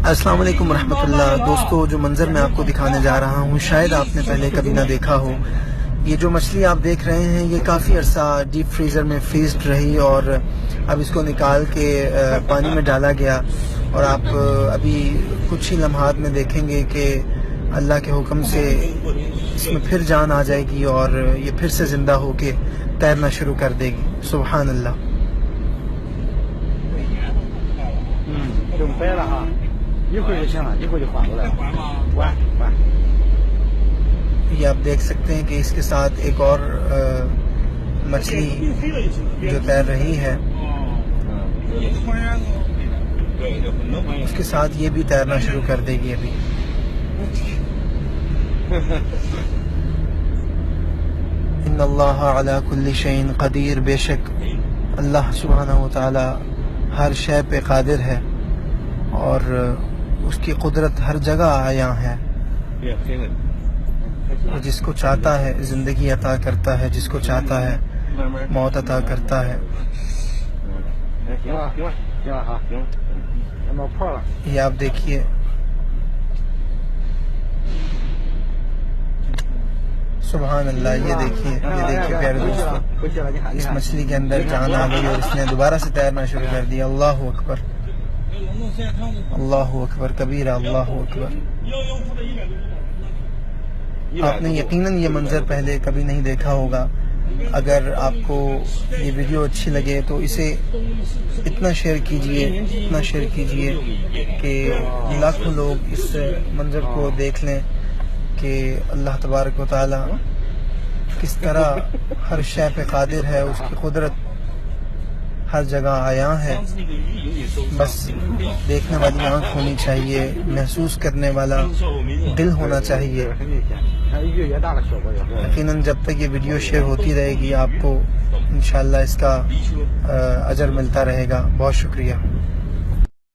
السلام علیکم ورحمۃ اللہ۔ دوستو، جو منظر میں آپ کو دکھانے جا رہا ہوں شاید آپ نے پہلے کبھی نہ دیکھا ہو۔ یہ جو مچھلی آپ دیکھ رہے ہیں یہ کافی عرصہ ڈیپ فریزر میں فریزڈ رہی اور اب اس کو نکال کے پانی میں ڈالا گیا، اور آپ ابھی کچھ ہی لمحات میں دیکھیں گے کہ اللہ کے حکم سے اس میں پھر جان آ جائے گی اور یہ پھر سے زندہ ہو کے تیرنا شروع کر دے گی۔ سبحان اللہ۔ 准备了哈，一会儿就行了，一会儿就缓过来了。缓。 یہ آپ دیکھ سکتے ہیں کہ اس کے ساتھ ایک اور مچھلی جو تیر رہی ہے، اس کے ساتھ یہ بھی تیرنا شروع کر دے گی ابھی۔ ان اللہ علی کل شیء قدیر، بے شک اللہ سبحانہ و تعالی ہر شے پہ قادر ہے اور اس کی قدرت ہر جگہ عیاں ہے۔ وہ جس کو چاہتا ہے زندگی عطا کرتا ہے، جس کو چاہتا ہے موت عطا کرتا ہے۔ یہ آپ دیکھیے، سبحان اللہ۔ یہ دیکھیے پیارے دوستو، اس مچھلی کے اندر جان آ گئی اور اس نے دوبارہ سے تیرنا شروع کر دیا۔ اللہ اکبر، اللہ اکبر کبیرہ، اللہ اکبر۔ آپ نے یقیناً یہ منظر پہلے کبھی نہیں دیکھا ہوگا۔ اگر آپ کو یہ ویڈیو اچھی لگے تو اسے اتنا شیئر کیجئے کہ لاکھوں لوگ اس منظر کو دیکھ لیں کہ اللہ تبارک و تعالی کس طرح ہر شے پہ قادر ہے، اس کی قدرت ہر جگہ عیاں ہے۔ بس دیکھنے والی آنکھ ہونی چاہیے، محسوس کرنے والا دل ہونا چاہیے۔ یقیناً جب تک یہ ویڈیو شیئر ہوتی رہے گی آپ کو انشاءاللہ اس کا اجر ملتا رہے گا۔ بہت شکریہ۔